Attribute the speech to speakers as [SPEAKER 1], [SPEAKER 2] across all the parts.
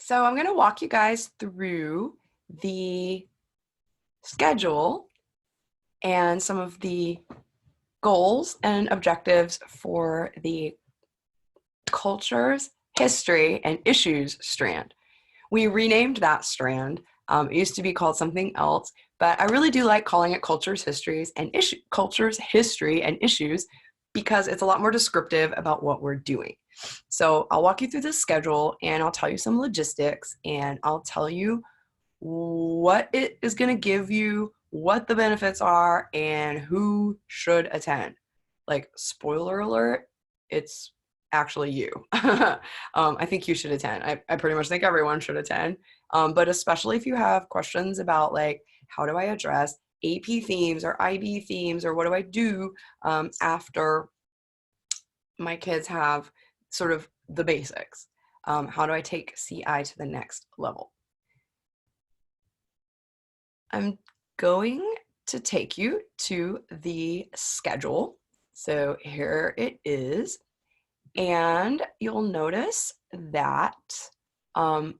[SPEAKER 1] So I'm going to walk you guys through the schedule and some of the goals and objectives for the cultures, history, and issues strand. We renamed that strand. It used to be called something else, but I really do like calling it cultures, histories, and cultures, history, and issues because it's a lot more descriptive about what we're doing. So I'll walk you through the schedule and I'll tell you some logistics and I'll tell you what it is going to give you, what the benefits are, and who should attend. Like, spoiler alert, it's actually you. I think you should attend. I pretty much think everyone should attend. But especially if you have questions about, like, how do I address AP themes or IB themes, or what do I do after my kids have sort of the basics? How do I take CI to the next level? I'm going to take you to the schedule. So here it is. And you'll notice that up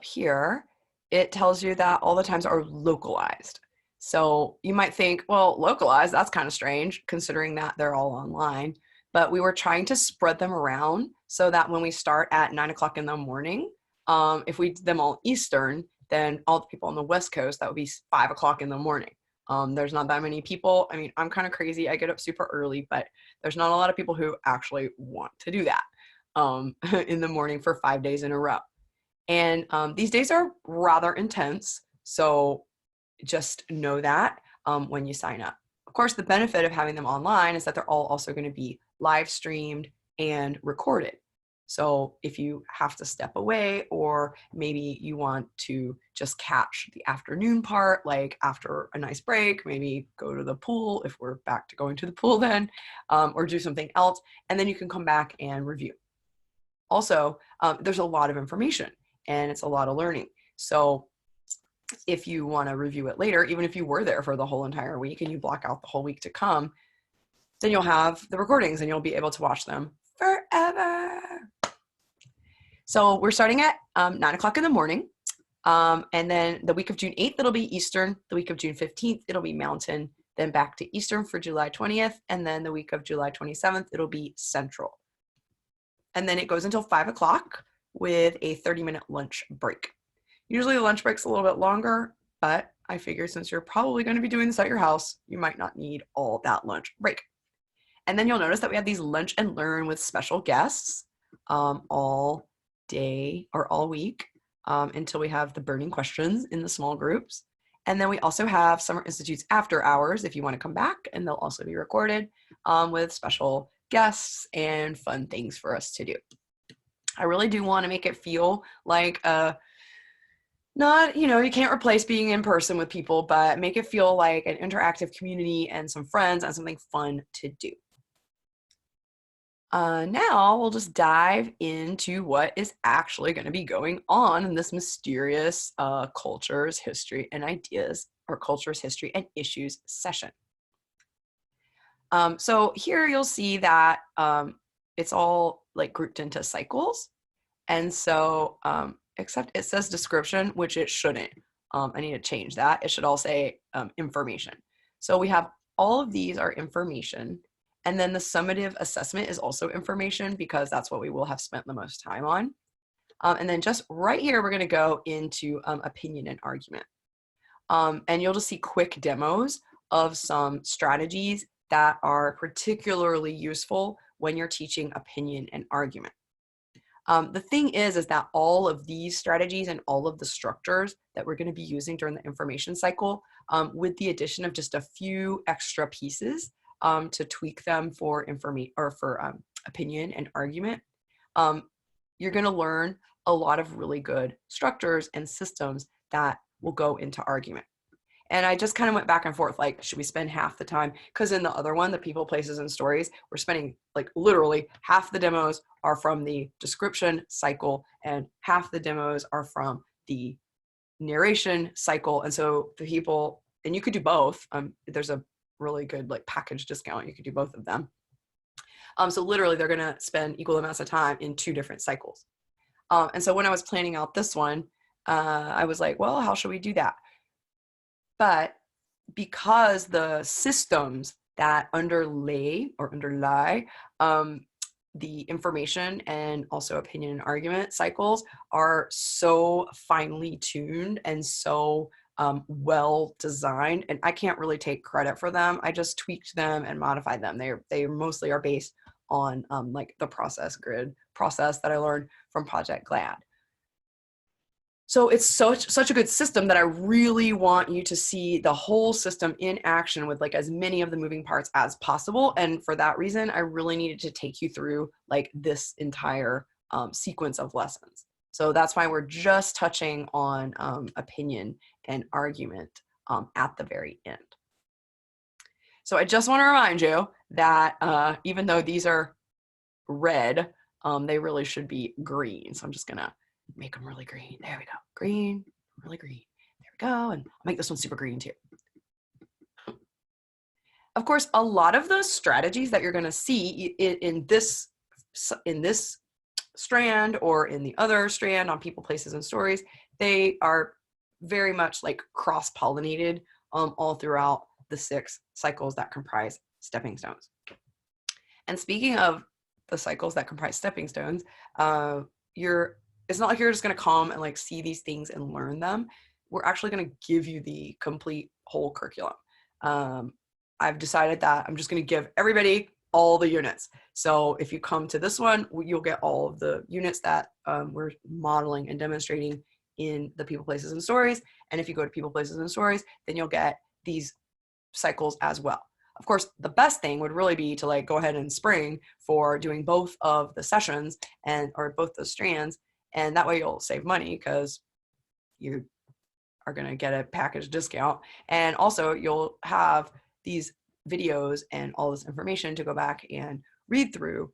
[SPEAKER 1] here, it tells you that all the times are localized. So you might think, well, localized, that's kind of strange considering that they're all online. But we were trying to spread them around so that when we start at 9 o'clock in the morning, if we did them all Eastern, then all the people on the West Coast, that would be 5 o'clock in the morning. There's not that many people. I mean, I'm kind of crazy. I get up super early, but there's not a lot of people who actually want to do that in the morning for 5 days in a row. And these days are rather intense. So just know that when you sign up. Of course, the benefit of having them online is that they're all also going to be live streamed and recorded. So if you have to step away, or maybe you want to just catch the afternoon part, like after a nice break, maybe go to the pool if we're back to going to the pool then, or do something else, and then you can come back and review. Also, there's a lot of information and it's a lot of learning. So if you want to review it later, even if you were there for the whole entire week and you block out the whole week to come, then you'll have the recordings and you'll be able to watch them forever. So we're starting at 9 o'clock in the morning. And then the week of June 8th, it'll be Eastern. The week of June 15th, it'll be Mountain. Then back to Eastern for July 20th. And then the week of July 27th, it'll be Central. And then it goes until 5 o'clock with a 30-minute lunch break. Usually the lunch break's a little bit longer, but I figure since you're probably going to be doing this at your house, you might not need all that lunch break. And then you'll notice that we have these lunch and learn with special guests all day or all week until we have the burning questions in the small groups. And then we also have Summer Institute's after hours if you want to come back, and they'll also be recorded with special guests and fun things for us to do. I really do want to make it feel like not, you can't replace being in person with people, but make it feel like an interactive community and some friends and something fun to do. Now we'll just dive into what is actually going to be going on in this mysterious cultures, history, and ideas, or cultures, history, and issues session. So here you'll see that it's all like grouped into cycles. And so, except it says description, which it shouldn't. I need to change that. It should all say information. So we have all of these are information. And then the summative assessment is also information because that's what we will have spent the most time on. And then just right here, we're going to go into opinion and argument. And you'll just see quick demos of some strategies that are particularly useful when you're teaching opinion and argument. The thing is that all of these strategies and all of the structures that we're going to be using during the information cycle, with the addition of just a few extra pieces to tweak them for information or for opinion and argument, you're going to learn a lot of really good structures and systems that will go into argument. And I just kind of went back and forth, like, should we spend half the time? Because in the other one, the people, places, and stories, we're spending like literally half the demos are from the description cycle and half the demos are from the narration cycle. And so the people, and you could do both. There's a really good like package discount. You could do both of them. So literally they're going to spend equal amounts of time in two different cycles. And so when I was planning out this one, I was like, well, how should we do that? But because the systems that underlie the information and also opinion and argument cycles are so finely tuned and so well designed, and I can't really take credit for them. I just tweaked them and modified them. They mostly are based on like the process grid process that I learned from Project GLAD. So it's such a good system that I really want you to see the whole system in action with like as many of the moving parts as possible. And for that reason, I really needed to take you through like this entire sequence of lessons. So that's why we're just touching on opinion and argument at the very end. So I just want to remind you that even though these are red, they really should be green. So I'm just gonna make them really green. There we go. Green, really green. There we go. And I'll make this one super green too. Of course, a lot of the strategies that you're going to see in this strand or in the other strand on people, places, and stories, they are very much like cross-pollinated all throughout the 6 cycles that comprise stepping stones. And speaking of the cycles that comprise stepping stones, it's not like you're just going to come and like see these things and learn them. We're actually going to give you the complete whole curriculum. I've decided that I'm just going to give everybody all the units. So if you come to this one, you'll get all of the units that we're modeling and demonstrating in the people, places, and stories. And if you go to people, places, and stories, then you'll get these cycles as well. Of course, the best thing would really be to like go ahead and spring for doing both of the sessions or both the strands. And that way you'll save money because you are going to get a package discount. And also you'll have these videos and all this information to go back and read through,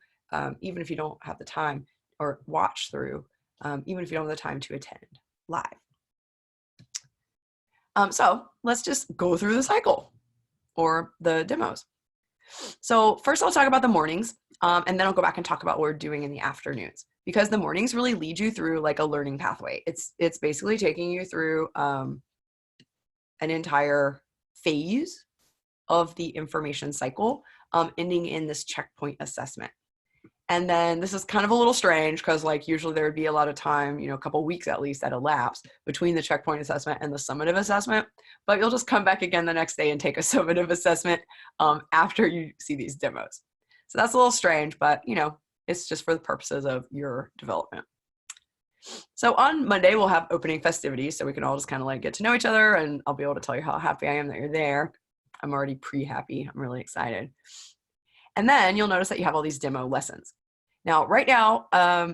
[SPEAKER 1] even if you don't have the time, or watch through, even if you don't have the time to attend live. So let's just go through the cycle or the demos. So first I'll talk about the mornings, and then I'll go back and talk about what we're doing in the afternoons, because the mornings really lead you through like a learning pathway. It's basically taking you through an entire phase of the information cycle, ending in this checkpoint assessment. And then this is kind of a little strange because like usually there would be a lot of time, a couple of weeks at least that elapse between the checkpoint assessment and the summative assessment, but you'll just come back again the next day and take a summative assessment after you see these demos. So that's a little strange, but it's just for the purposes of your development. So on Monday, we'll have opening festivities, so we can all just kind of like get to know each other, and I'll be able to tell you how happy I am that you're there. I'm already pre-happy. I'm really excited. And then you'll notice that you have all these demo lessons. Now, right now,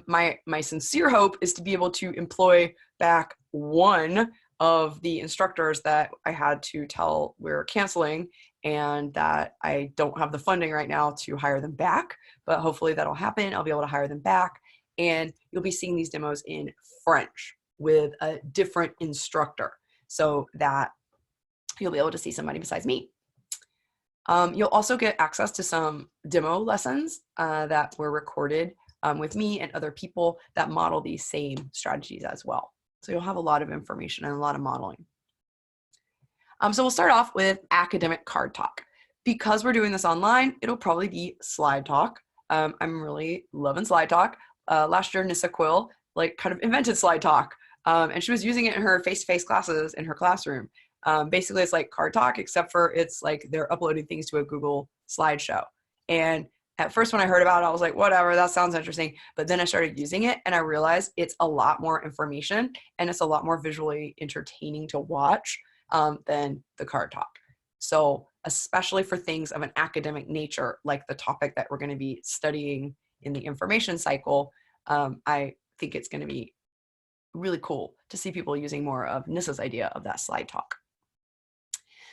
[SPEAKER 1] my sincere hope is to be able to employ back one of the instructors that I had to tell we're canceling, and that I don't have the funding right now to hire them back, but hopefully that'll happen. I'll be able to hire them back, and you'll be seeing these demos in French with a different instructor so that you'll be able to see somebody besides me. You'll also get access to some demo lessons that were recorded with me and other people that model these same strategies as well. So you'll have a lot of information and a lot of modeling. So we'll start off with academic card talk. Because we're doing this online, it'll probably be slide talk. I'm really loving slide talk. Last year, Nissa Quill like kind of invented slide talk, and she was using it in her face-to-face classes in her classroom. Basically, it's like card talk, except for it's like they're uploading things to a Google slideshow. And at first when I heard about it, I was like, whatever, that sounds interesting. But then I started using it and I realized it's a lot more information and it's a lot more visually entertaining to watch than the card talk. So especially for things of an academic nature, like the topic that we're going to be studying in the information cycle, I think it's going to be really cool to see people using more of Nissa's idea of that slide talk.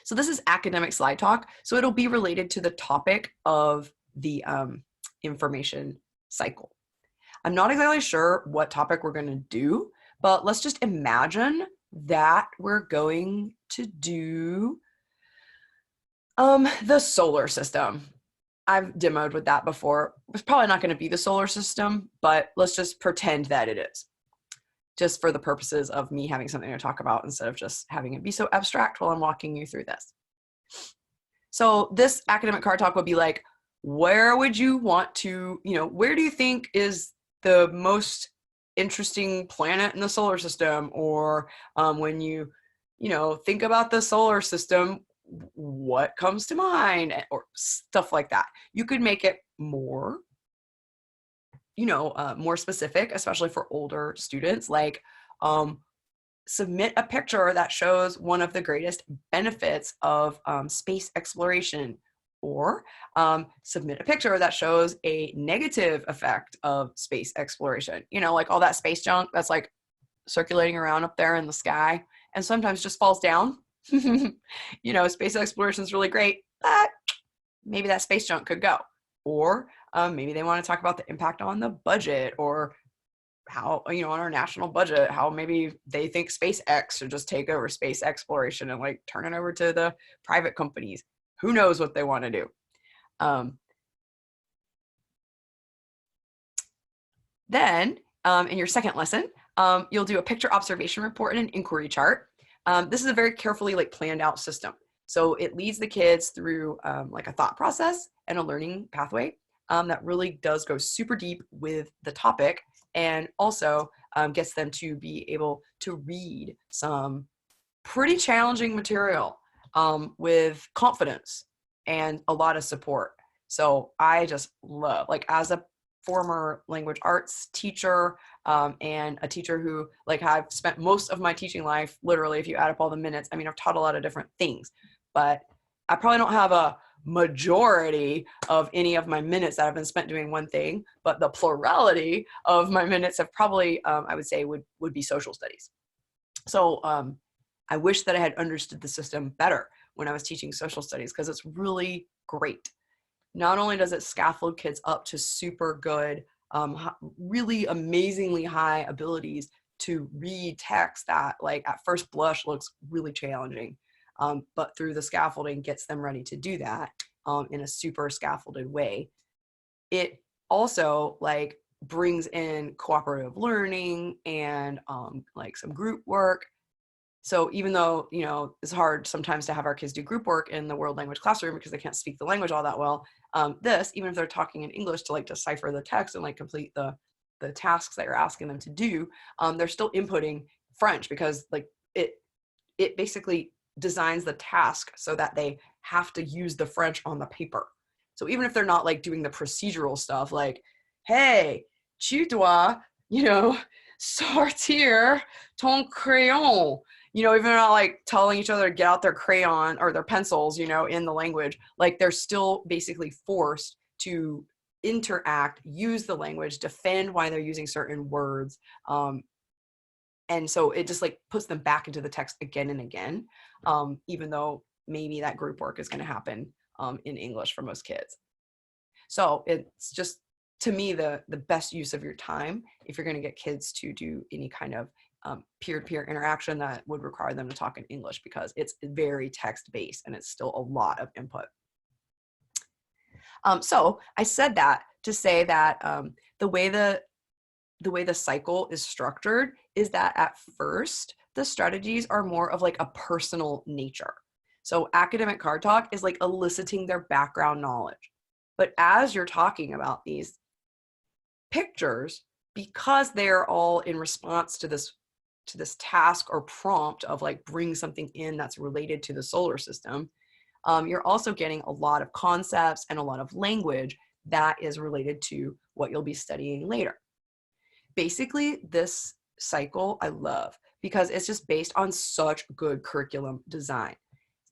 [SPEAKER 1] So this is academic slide talk. So it'll be related to the topic of the information cycle. I'm not exactly sure what topic we're going to do, but let's just imagine that we're going to do the solar system. I've demoed with that before. It's probably not going to be the solar system, but let's just pretend that it is. just for the purposes of me having something to talk about instead of just having it be so abstract while I'm walking you through this. So this academic card talk would be like, where would you want to, where do you think is the most interesting planet in the solar system? Or when you think about the solar system, what comes to mind? Or stuff like that. You could make it more, more specific, especially for older students, like submit a picture that shows one of the greatest benefits of space exploration, or submit a picture that shows a negative effect of space exploration. Like all that space junk that's like circulating around up there in the sky and sometimes just falls down. Space exploration is really great, but maybe that space junk could go. Or maybe they want to talk about the impact on the budget, or how, on our national budget, how maybe they think SpaceX should just take over space exploration and like turn it over to the private companies. Who knows what they want to do. Then in your second lesson, you'll do a picture observation report and an inquiry chart. This is a very carefully planned out system. So it leads the kids through like a thought process and a learning pathway that really does go super deep with the topic, and also gets them to be able to read some pretty challenging material with confidence and a lot of support. So I just love, as a former language arts teacher and a teacher who I've spent most of my teaching life, literally, if you add up all the minutes, I've taught a lot of different things, but I probably don't have a majority of any of my minutes that have been spent doing one thing, but the plurality of my minutes have probably, I would say, would be social studies. So I wish that I had understood the system better when I was teaching social studies, because it's really great. Not only does it scaffold kids up to super good, really amazingly high abilities to read text that at first blush looks really challenging, but through the scaffolding gets them ready to do that in a super scaffolded way. It also brings in cooperative learning and some group work. So even though, it's hard sometimes to have our kids do group work in the world language classroom because they can't speak the language all that well, even if they're talking in English to decipher the text and complete the tasks that you're asking them to do, they're still inputting French, because it basically designs the task so that they have to use the French on the paper. So even if they're not doing the procedural stuff, hey, tu dois, sortir ton crayon. Even they're not telling each other to get out their crayon or their pencils, in the language, they're still basically forced to interact, use the language, defend why they're using certain words. And so it just puts them back into the text again and again, even though maybe that group work is going to happen in English for most kids. So it's just, to me, the best use of your time if you're going to get kids to do any kind of peer-to-peer interaction that would require them to talk in English, because it's very text-based and it's still a lot of input. So I said that to say that the way the cycle is structured is that at first the strategies are more of a personal nature. So academic card talk is eliciting their background knowledge. But as you're talking about these pictures, because they're all in response to this task or prompt of bring something in that's related to the solar system, you're also getting a lot of concepts and a lot of language that is related to what you'll be studying later. Basically, this cycle I love because it's just based on such good curriculum design.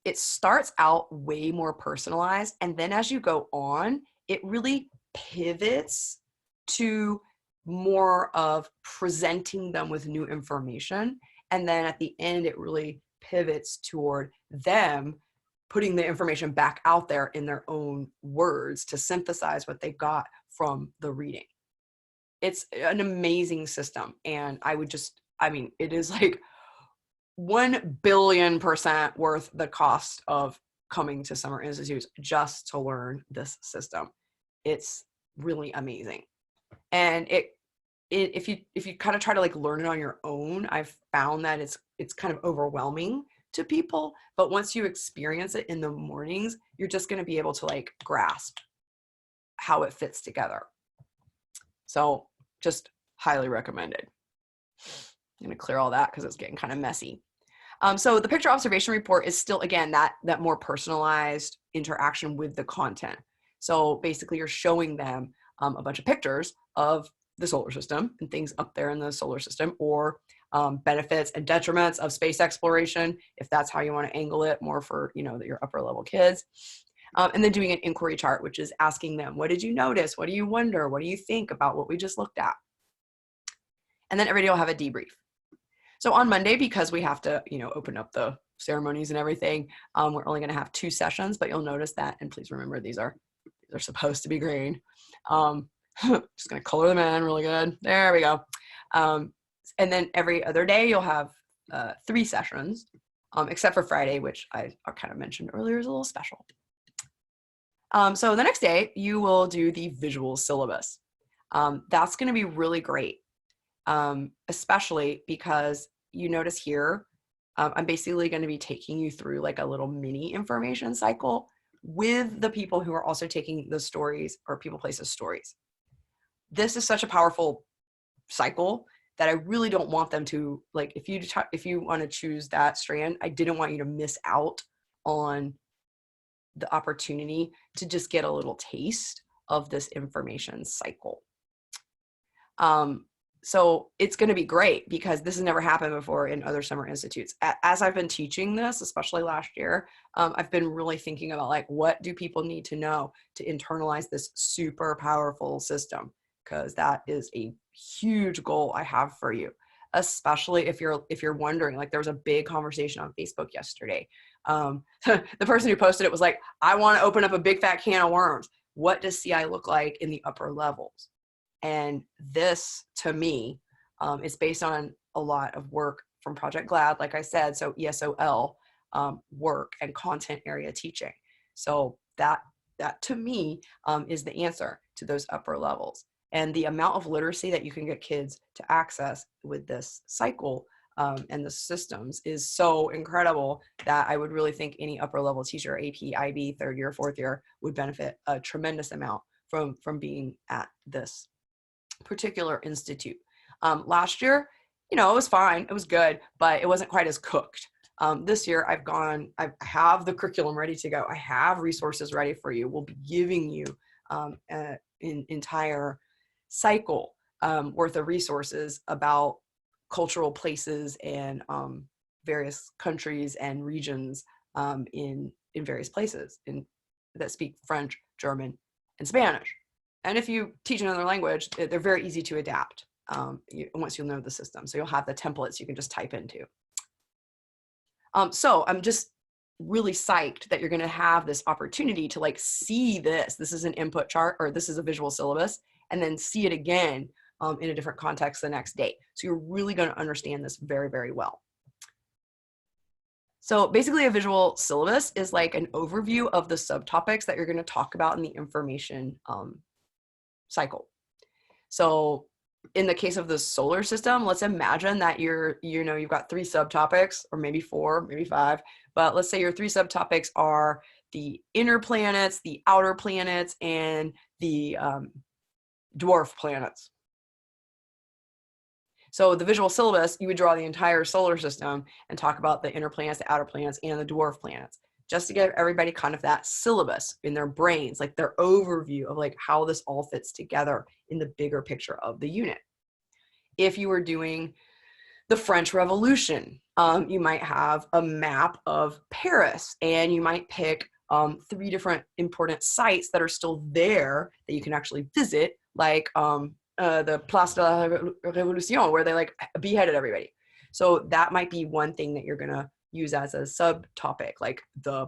[SPEAKER 1] It starts out way more personalized, and then as you go on, it really pivots to more of presenting them with new information. And then at the end, it really pivots toward them putting the information back out there in their own words to synthesize what they got from the reading. It's an amazing system. And it is 1 billion% worth the cost of coming to summer institutes just to learn this system. It's really amazing. And if you kind of try to like learn it on your own, I've found that it's kind of overwhelming to people. But once you experience it in the mornings, you're just going to be able to like grasp how it fits together. So just highly recommended. I'm going to clear all that because it's getting kind of messy. So the picture observation report is still, again, that more personalized interaction with the content. So basically you're showing them a bunch of pictures of the solar system and things up there in the solar system, or benefits and detriments of space exploration, if that's how you want to angle it, more for, you know, your upper level kids. And then doing an inquiry chart, which is asking them, what did you notice? What do you wonder? What do you think about what we just looked at? And then every day will have a debrief. So on Monday, because we have to, you know, open up the ceremonies and everything, we're only going to have 2 sessions, but you'll notice that, and please remember these are supposed to be green. Just going to color them in really good. There we go. And then every other day you'll have 3 sessions, except for Friday, which I kind of mentioned earlier is a little special. So the next day you will do the visual syllabus. That's going to be really great. Especially because you notice here, I'm basically going to be taking you through like a little mini information cycle with the people who are also taking the stories or people places stories. This is such a powerful cycle that I really don't want them to, like, if you want to choose that strand, I didn't want you to miss out on the opportunity to just get a little taste of this information cycle. So it's going to be great because this has never happened before in other summer institutes. As I've been teaching this, especially last year, I've been really thinking about like, what do people need to know to internalize this super powerful system? Because that is a huge goal I have for you, especially if you're wondering. Like, there was a big conversation on Facebook yesterday. The person who posted it was like, I want to open up a big fat can of worms. What does CI look like in the upper levels? And this, to me, is based on a lot of work from Project GLAD, like I said, so ESOL work and content area teaching. So that to me is the answer to those upper levels. And the amount of literacy that you can get kids to access with this cycle and the systems is so incredible that I would really think any upper level teacher, AP, IB, 3rd year, 4th year, would benefit a tremendous amount from being at this particular institute. Last year, you know, it was fine, it was good, but it wasn't quite as cooked. This year I have the curriculum ready to go. I have resources ready for you. We'll be giving you an entire cycle worth of resources about cultural places and various countries and regions in various places that speak French, German, and Spanish. And if you teach another language, they're very easy to adapt once you know the system. So you'll have the templates you can just type into. So I'm just really psyched that you're going to have this opportunity to like see this. This is an input chart, or this is a visual syllabus, and then see it again in a different context the next day. So you're really going to understand this very, very well. So basically a visual syllabus is like an overview of the subtopics that you're going to talk about in the information cycle. So in the case of the solar system, let's imagine that you've got 3 subtopics, or maybe 4, maybe 5, but let's say your 3 subtopics are the inner planets, the outer planets, and the dwarf planets. So the visual syllabus, you would draw the entire solar system and talk about the inner planets, the outer planets, and the dwarf planets, just to give everybody kind of that syllabus in their brains, like their overview of like how this all fits together in the bigger picture of the unit. If you were doing the French Revolution, you might have a map of Paris, and you might pick 3 different important sites that are still there that you can actually visit, like the Place de la Révolution, where they like beheaded everybody. So that might be one thing that you're gonna use as a subtopic, like the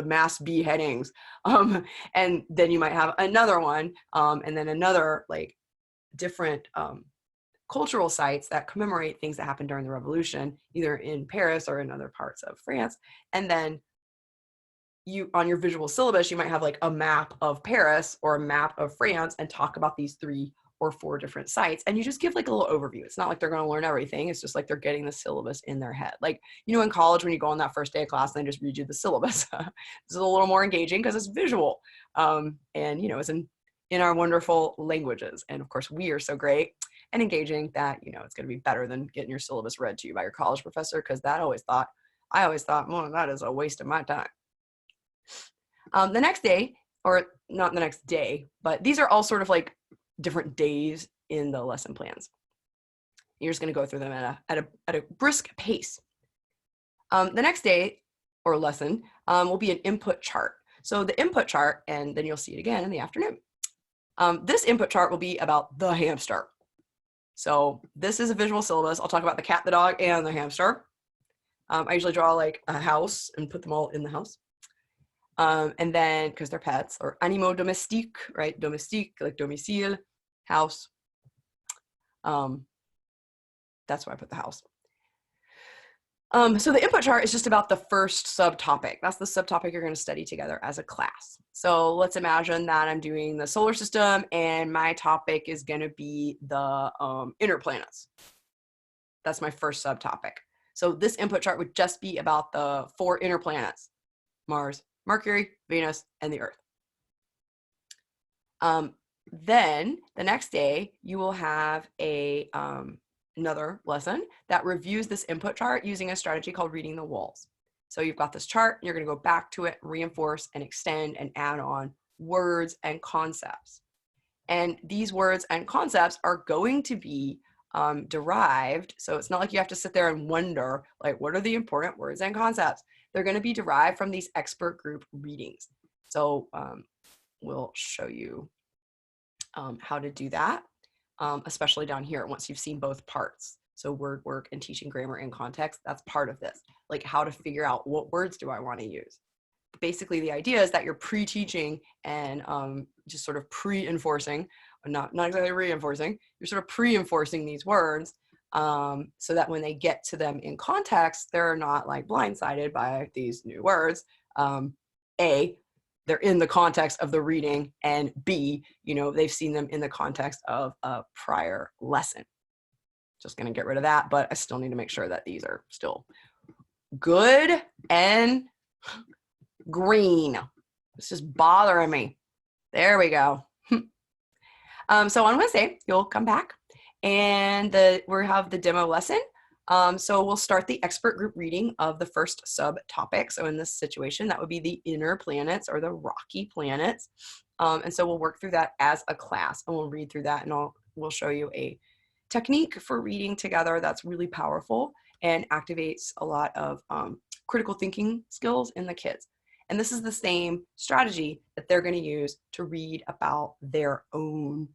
[SPEAKER 1] mass beheadings. And then you might have another one, and then another like different cultural sites that commemorate things that happened during the revolution, either in Paris or in other parts of France. And then you, on your visual syllabus, you might have like a map of Paris or a map of France and talk about these 3 or 4 different sites, and you just give like a little overview. It's not like they're going to learn everything. It's just like they're getting the syllabus in their head. Like, you know, in college when you go on that first day of class and they just read you the syllabus. This is a little more engaging because it's visual, and you know, it's in our wonderful languages. And of course, we are so great and engaging that, you know, it's going to be better than getting your syllabus read to you by your college professor, because I always thought, well, that is a waste of my time. The next day, or not the next day, but these are all sort of like different days in the lesson plans. You're just going to go through them at a brisk pace. The next day or lesson will be an input chart. So the input chart, and then you'll see it again in the afternoon. This input chart will be about the hamster. So this is a visual syllabus. I'll talk about the cat, the dog, and the hamster. I usually draw like a house and put them all in the house. And then, because they're pets, or animaux domestique, right? Domestique, like domicile, house. That's why I put the house. So the input chart is just about the first subtopic. That's the subtopic you're going to study together as a class. So let's imagine that I'm doing the solar system and my topic is going to be the inner planets. That's my first subtopic. So this input chart would just be about the 4 inner planets: Mars, Mercury, Venus, and the Earth. Then the next day you will have a another lesson that reviews this input chart using a strategy called reading the walls. So you've got this chart, you're going to go back to it, reinforce and extend and add on words and concepts. And these words and concepts are going to be derived. So it's not like you have to sit there and wonder, like, what are the important words and concepts? They're going to be derived from these expert group readings. So we'll show you how to do that. Especially down here once you've seen both parts. So word work and teaching grammar in context, that's part of this, like how to figure out what words do I want to use. Basically the idea is that you're pre-teaching and just sort of pre-enforcing, not exactly reinforcing, you're sort of pre-enforcing these words so that when they get to them in context, they're not like blindsided by these new words. A, they're in the context of the reading, and B, you know, they've seen them in the context of a prior lesson. Just going to get rid of that, but I still need to make sure that these are still good and green. It's just bothering me. There we go. So on Wednesday, you'll come back and we have the demo lesson. So we'll start the expert group reading of the first subtopic. So in this situation, that would be the inner planets or the rocky planets. And so we'll work through that as a class, and we'll read through that, and we'll show you a technique for reading together that's really powerful and activates a lot of critical thinking skills in the kids. And this is the same strategy that they're going to use to read about their own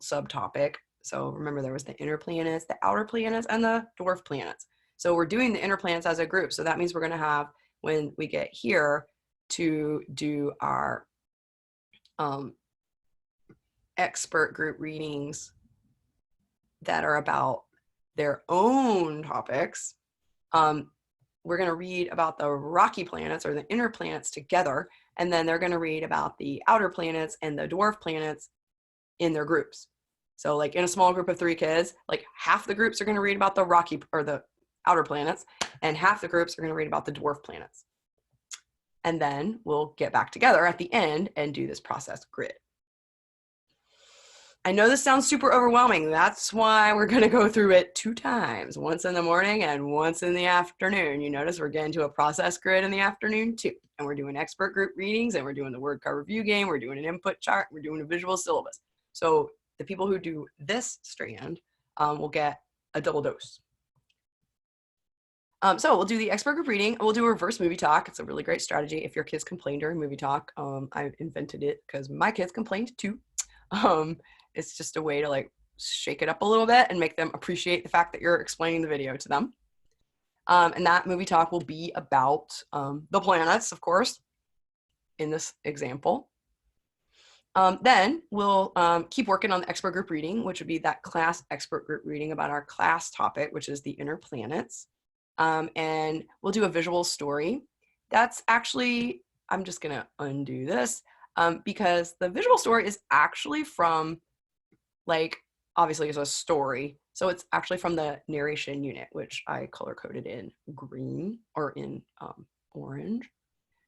[SPEAKER 1] subtopic. So remember, there was the inner planets, the outer planets, and the dwarf planets. So we're doing the inner planets as a group. So that means we're going to have, when we get here, to do our expert group readings that are about their own topics. We're going to read about the rocky planets or the inner planets together, and then they're going to read about the outer planets and the dwarf planets in their groups. So like in a small group of 3 kids, like half the groups are going to read about the rocky or the outer planets, and half the groups are going to read about the dwarf planets. And then we'll get back together at the end and do this process grid. I know this sounds super overwhelming. That's why we're going to go through it 2 times, once in the morning and once in the afternoon. You notice we're getting to a process grid in the afternoon too. And we're doing expert group readings, and we're doing the word card review game. We're doing an input chart. We're doing a visual syllabus. So the people who do this strand will get a double dose. So we'll do the expert group reading. We'll do a reverse movie talk. It's a really great strategy if your kids complain during movie talk. I invented it because my kids complained too. It's just a way to like shake it up a little bit and make them appreciate the fact that you're explaining the video to them. And that movie talk will be about the planets, of course, in this example. Then we'll keep working on the expert group reading, which would be that class expert group reading about our class topic, which is the inner planets. And we'll do a visual story. That's actually, I'm just going to undo this because the visual story is actually from like obviously is a story. So it's actually from the narration unit, which I color coded in green or in orange.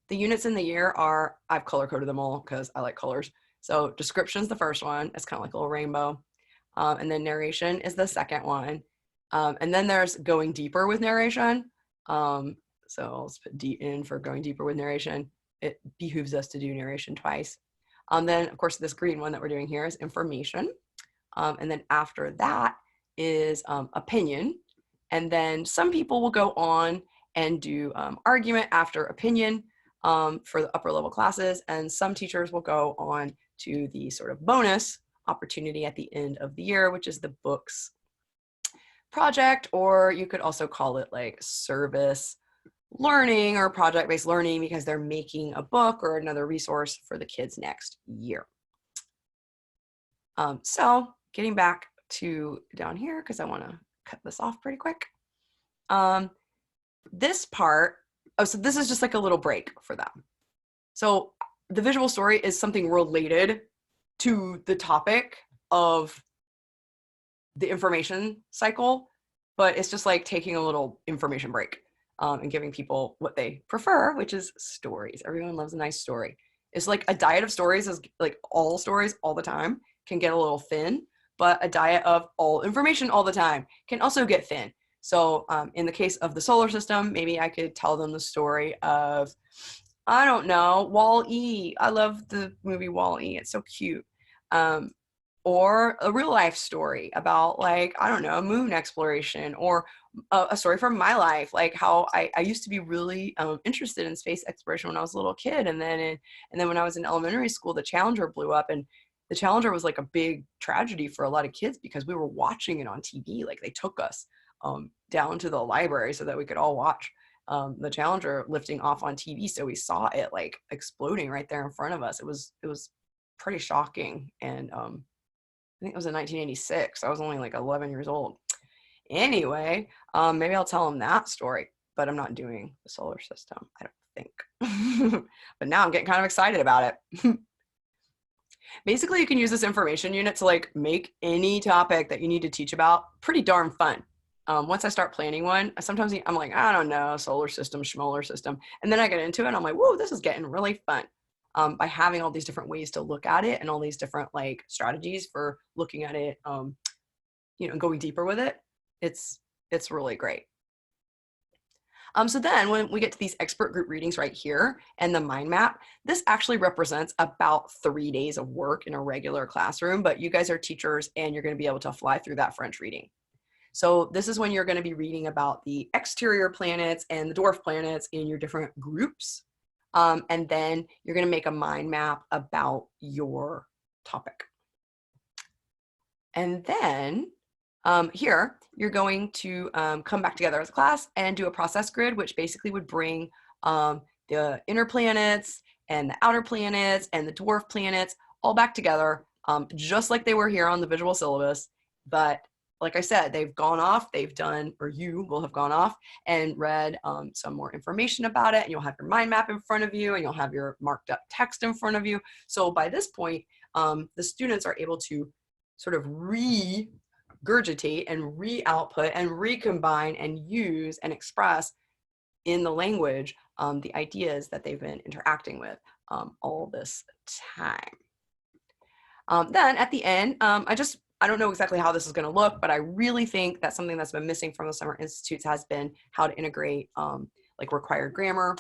[SPEAKER 1] The units in the year are, I've color coded them all because I like colors. So description's the first one. It's kind of like a little rainbow. And then narration is the second one. And then there's going deeper with narration. So I'll just put D in for going deeper with narration. It behooves us to do narration twice. Then of course this green one that we're doing here is information. And then after that is opinion. And then some people will go on and do argument after opinion for the upper level classes. And some teachers will go on to the sort of bonus opportunity at the end of the year, which is the books project, or you could also call it like service learning or project-based learning, because they're making a book or another resource for the kids next year. So getting back to down here, because I want to cut this off pretty quick. This part, so this is just like a little break for them. So the visual story is something related to the topic of the information cycle, but it's just like taking a little information break and giving people what they prefer, which is stories. Everyone loves a nice story. It's like a diet of stories is like all stories all the time can get a little thin, but a diet of all information all the time can also get thin. So in the case of the solar system, maybe I could tell them the story of, I don't know, Wall-E. I love the movie Wall-E. It's so cute. Or a real life story about, like, I don't know, moon exploration, or a story from my life, like how I used to be really interested in space exploration when I was a little kid. And then when I was in elementary school, the Challenger blew up, and the Challenger was like a big tragedy for a lot of kids because we were watching it on TV. Like they took us down to the library so that we could all watch the Challenger lifting off on TV. So we saw it like exploding right there in front of us. It was pretty shocking. And I think it was in 1986. I was only like 11 years old. Anyway, maybe I'll tell them that story, but I'm not doing the solar system, I don't think. But now I'm getting kind of excited about it. Basically, you can use this information unit to like make any topic that you need to teach about pretty darn fun. Once I start planning one, sometimes I'm like, I don't know, solar system, schmolar system. And then I get into it and I'm like, whoa, this is getting really fun. By having all these different ways to look at it and all these different like strategies for looking at it, you know, going deeper with it, it's really great. So then when we get to these expert group readings right here and the mind map, this actually represents about 3 days of work in a regular classroom, but you guys are teachers and you're going to be able to fly through that French reading. So this is when you're going to be reading about the exterior planets and the dwarf planets in your different groups. And then you're going to make a mind map about your topic. And then here, you're going to come back together as a class and do a process grid, which basically would bring the inner planets and the outer planets and the dwarf planets all back together, just like they were here on the visual syllabus. But like I said, they've gone off, they've done, or you will have gone off and read some more information about it, and you'll have your mind map in front of you, and you'll have your marked up text in front of you. So by this point, the students are able to sort of regurgitate and re-output and recombine and use and express in the language the ideas that they've been interacting with all this time. Then at the end, I don't know exactly how this is going to look, but I really think that something that's been missing from the Summer Institutes has been how to integrate like required grammar.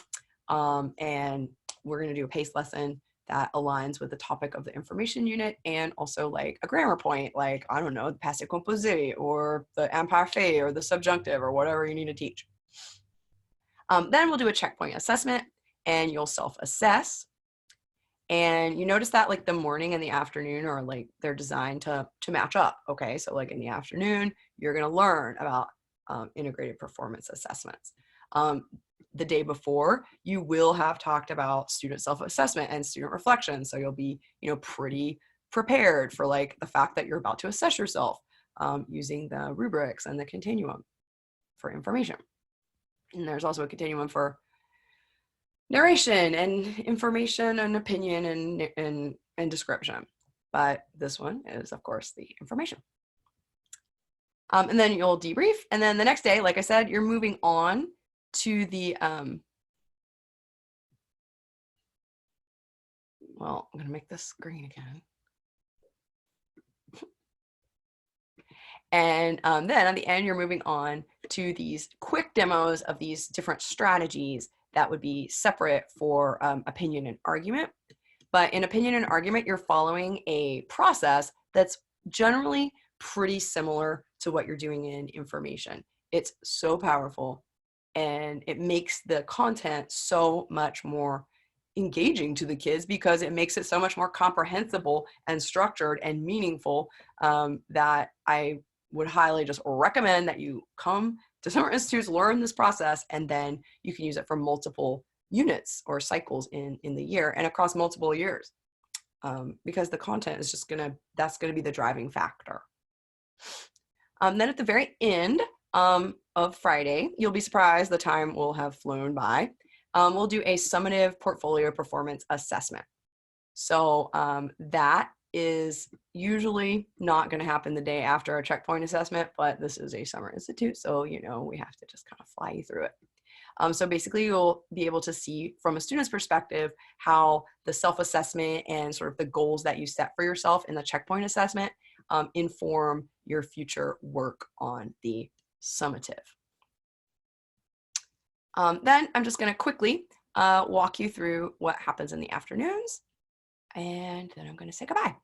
[SPEAKER 1] And we're going to do a PACE lesson that aligns with the topic of the information unit, and also like a grammar point, like, I don't know, the passé composé or the imparfait or the subjunctive or whatever you need to teach. Then we'll do a checkpoint assessment and you'll self-assess. And you notice that like the morning and the afternoon are like, they're designed to match up. Okay, so like in the afternoon, you're going to learn about integrated performance assessments. The day before, you will have talked about student self-assessment and student reflection. So you'll be, you know, pretty prepared for like the fact that you're about to assess yourself using the rubrics and the continuum for information. And there's also a continuum for narration and information and opinion and description. but this one is, of course, the information. And then you'll debrief. And then the next day, like I said, you're moving on to the, well, I'm going to make this green again. And then at the end, you're moving on to these quick demos of these different strategies that would be separate for opinion and argument. But in opinion and argument, you're following a process that's generally pretty similar to what you're doing in information. It's so powerful, and it makes the content so much more engaging to the kids because it makes it so much more comprehensible and structured and meaningful, that I would highly just recommend that you come to Summer Institutes, learn this process, and then you can use it for multiple units or cycles in the year and across multiple years, because the content is just that's gonna be the driving factor. Then at the very end of Friday, you'll be surprised, the time will have flown by. We'll do a summative portfolio performance assessment. So that is usually not going to happen the day after a checkpoint assessment, but this is a summer institute, so you know we have to just kind of fly you through it. So basically you'll be able to see from a student's perspective how the self-assessment and sort of the goals that you set for yourself in the checkpoint assessment inform your future work on the summative. Then I'm just going to quickly walk you through what happens in the afternoons, and then I'm going to say goodbye.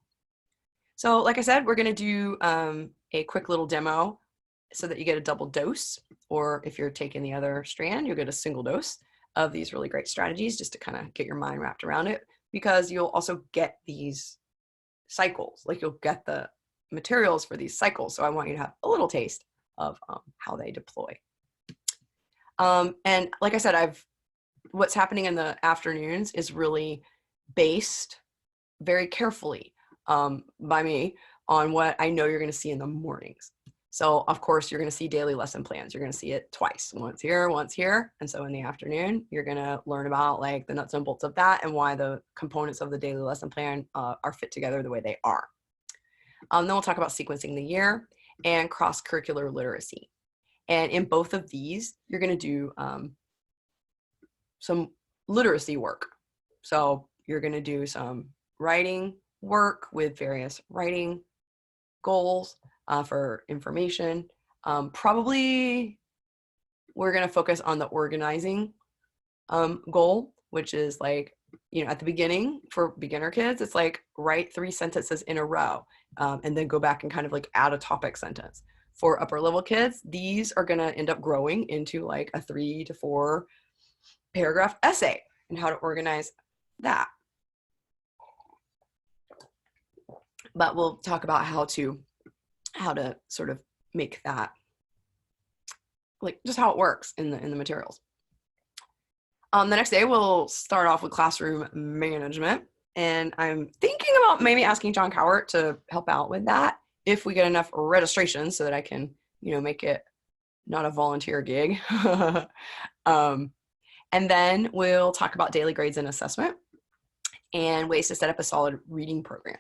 [SPEAKER 1] So like I said, we're going to do a quick little demo so that you get a double dose, or if you're taking the other strand, you'll get a single dose of these really great strategies just to kind of get your mind wrapped around it, because you'll also get these cycles, like you'll get the materials for these cycles. So I want you to have a little taste of how they deploy. And like I said, what's happening in the afternoons is really based very carefully by me on what I know you're going to see in the mornings. So of course you're going to see daily lesson plans. You're going to see it twice, once here, once here. And so in the afternoon, you're going to learn about like the nuts and bolts of that and why the components of the daily lesson plan are fit together the way they are. Then we'll talk about sequencing the year and cross-curricular literacy. And in both of these, you're going to do some literacy work. So you're going to do some writing work with various writing goals for information. Probably we're going to focus on the organizing goal, which is like, you know, at the beginning for beginner kids, it's like write 3 sentences in a row and then go back and kind of like add a topic sentence. For upper level kids, these are going to end up growing into like a 3 to 4 paragraph essay and how to organize that. But we'll talk about how to sort of make that, like just how it works in the materials. The next day we'll start off with classroom management, and I'm thinking about maybe asking John Cowart to help out with that if we get enough registration so that I can, you know, make it not a volunteer gig. And then we'll talk about daily grades and assessment and ways to set up a solid reading program.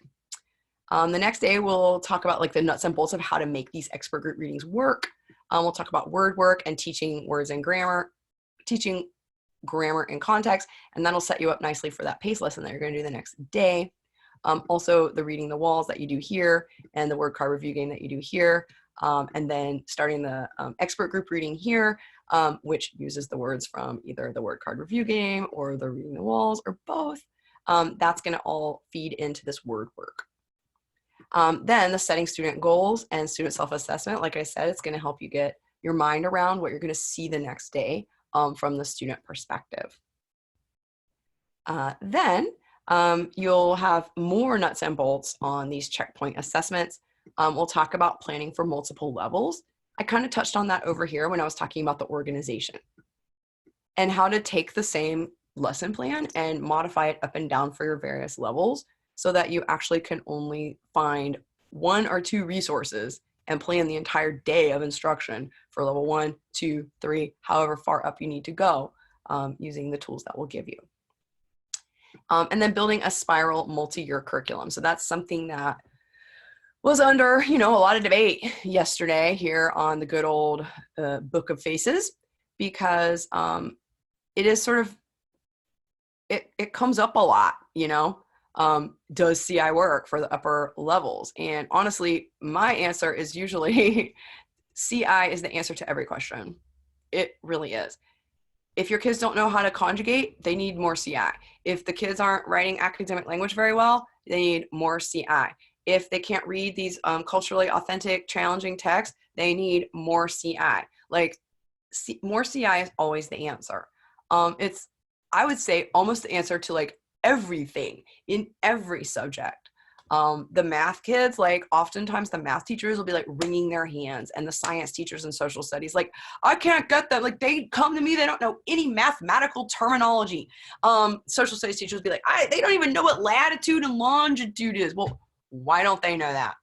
[SPEAKER 1] The next day we'll talk about like the nuts and bolts of how to make these expert group readings work. We'll talk about word work and teaching words and grammar, teaching grammar and context, and that'll set you up nicely for that PACE lesson that you're going to do the next day. Also the reading the walls that you do here and the word card review game that you do here. And then starting the expert group reading here, which uses the words from either the word card review game or the reading the walls or both. That's going to all feed into this word work. Then the setting student goals and student self-assessment, like I said, it's going to help you get your mind around what you're going to see the next day from the student perspective. Then you'll have more nuts and bolts on these checkpoint assessments. We'll talk about planning for multiple levels. I kind of touched on that over here when I was talking about the organization and how to take the same lesson plan and modify it up and down for your various levels so that you actually can only find 1 or 2 resources and plan the entire day of instruction for level 1, 2, 3, however far up you need to go using the tools that we'll give you. And then building a spiral multi-year curriculum. So that's something that was under, a lot of debate yesterday here on the good old Book of Faces, because it is sort of, it comes up a lot, does CI work for the upper levels? And honestly, my answer is usually CI is the answer to every question. It really is. If your kids don't know how to conjugate, they need more CI. If the kids aren't writing academic language very well, they need more CI. If they can't read these culturally authentic, challenging texts, they need more CI. Like, more CI is always the answer. It's, I would say, almost the answer to like everything in every subject. The math kids, like oftentimes the math teachers will be like wringing their hands, and the science teachers and social studies, like, I can't get that. Like, they come to me, they don't know any mathematical terminology. Social studies teachers will be like, they don't even know what latitude and longitude is. Well, why don't they know that?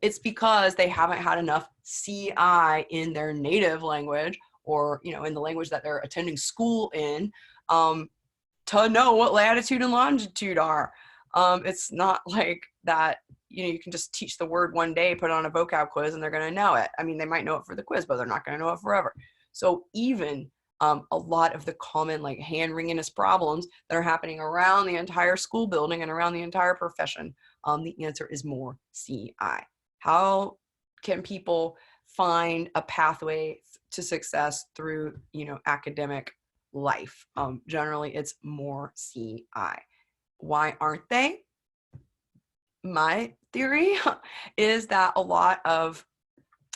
[SPEAKER 1] It's because they haven't had enough CI in their native language, or, in the language that they're attending school in, to know what latitude and longitude are. It's not like that, you can just teach the word one day, put it on a vocab quiz, and they're going to know it. I mean, they might know it for the quiz, but they're not going to know it forever. So even a lot of the common like hand-wringingest problems that are happening around the entire school building and around the entire profession, the answer is more CI. How can people find a pathway to success through, academic life? Generally, it's more CI. Why aren't they? My theory is that a lot of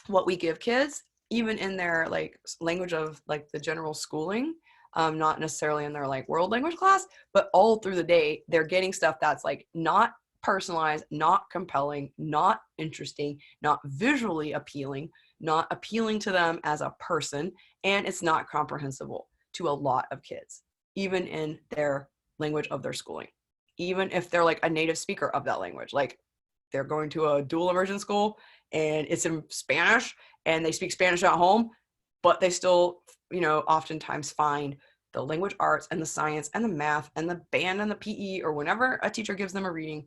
[SPEAKER 1] what we give kids, even in their like language of like the general schooling, not necessarily in their like world language class, but all through the day, they're getting stuff that's like not personalized, not compelling, not interesting, not visually appealing, not appealing to them as a person, and it's not comprehensible to a lot of kids, even in their language of their schooling. Even if they're like a native speaker of that language, like they're going to a dual immersion school and it's in Spanish and they speak Spanish at home, but they still, oftentimes find the language arts and the science and the math and the band and the PE, or whenever a teacher gives them a reading,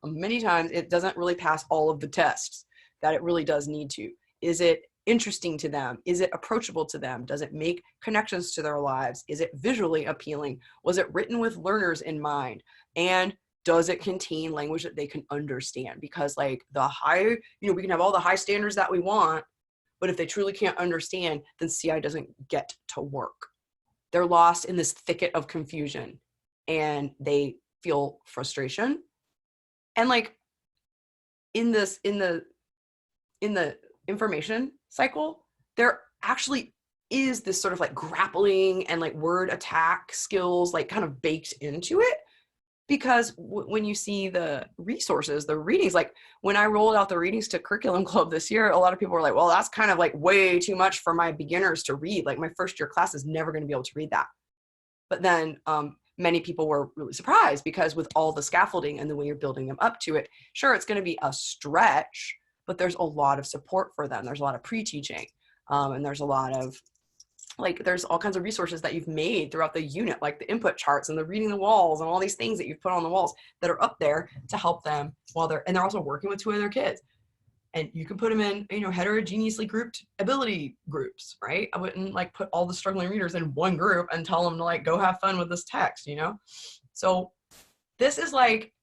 [SPEAKER 1] many times it doesn't really pass all of the tests that it really does need to. Is it interesting to them? Is it approachable to them? Does it make connections to their lives? Is it visually appealing? Was it written with learners in mind? And does it contain language that they can understand? Because like the high, we can have all the high standards that we want, but if they truly can't understand, then CI doesn't get to work. They're lost in this thicket of confusion and they feel frustration. And like in the information cycle, there actually is this sort of like grappling and like word attack skills like kind of baked into it. Because when you see the resources, the readings, like when I rolled out the readings to Curriculum Club this year, a lot of people were like, well, that's kind of like way too much for my beginners to read. Like my first year class is never going to be able to read that. But then many people were really surprised, because with all the scaffolding and the way you're building them up to it, sure, it's going to be a stretch, but there's a lot of support for them. There's a lot of pre-teaching, and there's a lot of there's all kinds of resources that you've made throughout the unit, like the input charts and the reading the walls and all these things that you've put on the walls that are up there to help them while they're also working with two other kids. And you can put them in, heterogeneously grouped ability groups, right? I wouldn't like put all the struggling readers in one group and tell them to like, go have fun with this text, So this is like,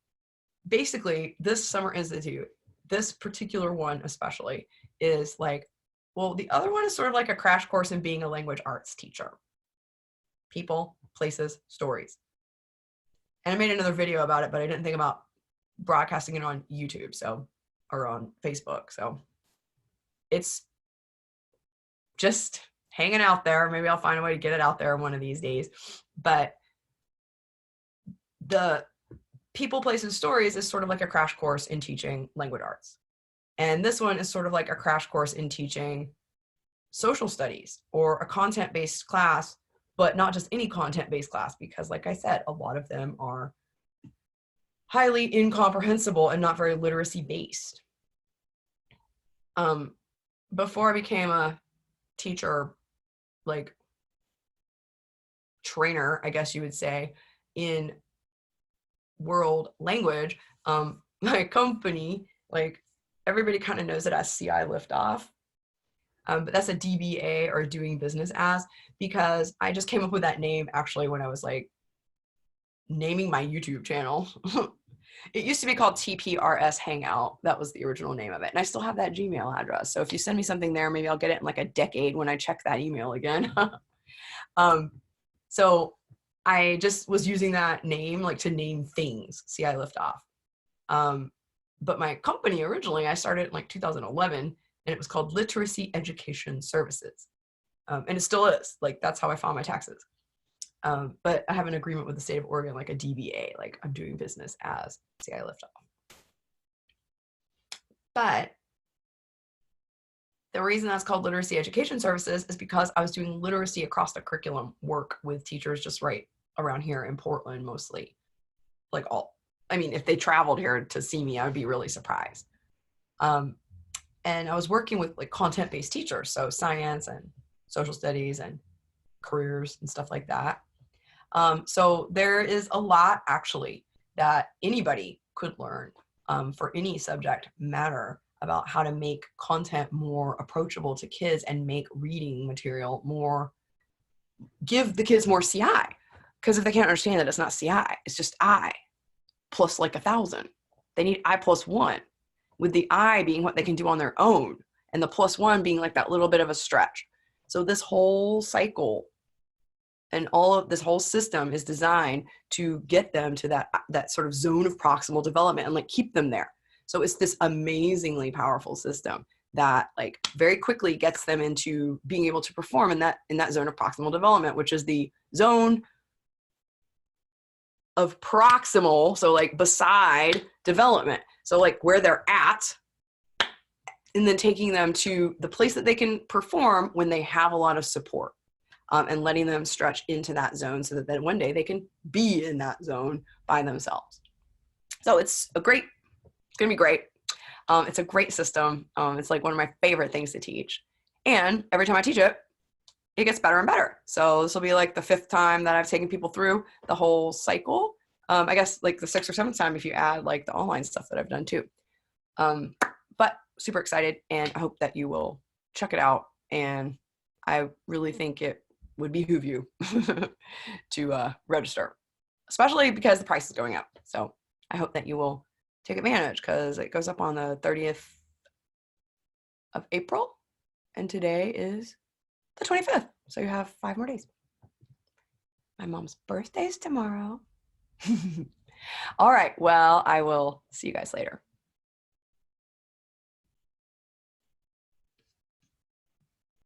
[SPEAKER 1] basically this Summer Institute, this particular one especially, is like, well, the other one is sort of like a crash course in being a language arts teacher. People, places, stories. And I made another video about it, but I didn't think about broadcasting it on YouTube, or on Facebook. So it's just hanging out there. Maybe I'll find a way to get it out there one of these days. But the people, places, stories is sort of like a crash course in teaching language arts. And this one is sort of like a crash course in teaching social studies or a content-based class, but not just any content-based class, because like I said, a lot of them are highly incomprehensible and not very literacy-based. Before I became a teacher, like trainer, I guess you would say, in world language, my company, like everybody kind of knows it as CI Liftoff. But that's a DBA, or doing business as, because I just came up with that name actually when I was like naming my YouTube channel. It used to be called TPRS Hangout. That was the original name of it. And I still have that Gmail address. So if you send me something there, maybe I'll get it in like a decade when I check that email again. So I just was using that name like to name things, CI Liftoff. But my company originally, I started in like 2011, and it was called Literacy Education Services. And it still is. Like, that's how I file my taxes. But I have an agreement with the state of Oregon, like a DBA, like I'm doing business as CI Liftoff. But the reason that's called Literacy Education Services is because I was doing literacy across the curriculum work with teachers just right around here in Portland, mostly. Like I mean, if they traveled here to see me, I would be really surprised. And I was working with like content-based teachers, so science and social studies and careers and stuff like that. So there is a lot actually that anybody could learn for any subject matter about how to make content more approachable to kids and make reading material more, give the kids more CI. Because if they can't understand that it's not CI, it's just I plus like 1,000. They need I plus 1, with the I being what they can do on their own and the plus 1 being like that little bit of a stretch. So this whole cycle and all of this whole system is designed to get them to that sort of zone of proximal development and like keep them there. So it's this amazingly powerful system that like very quickly gets them into being able to perform in that zone of proximal development, which is the zone of proximal, so like beside development. So like where they're at, and then taking them to the place that they can perform when they have a lot of support. And letting them stretch into that zone so that then one day they can be in that zone by themselves. So it's going to be great. It's a great system. It's like one of my favorite things to teach. And every time I teach it, it gets better and better. So this will be like the 5th time that I've taken people through the whole cycle. I guess like the 6th or 7th time if you add like the online stuff that I've done too. But super excited, and I hope that you will check it out. And I really think it would behoove you to register, especially because the price is going up. So I hope that you will take advantage, because it goes up on the 30th of April, and today is the 25th. So you have 5 more days. My mom's birthday is tomorrow. All right. Well, I will see you guys later.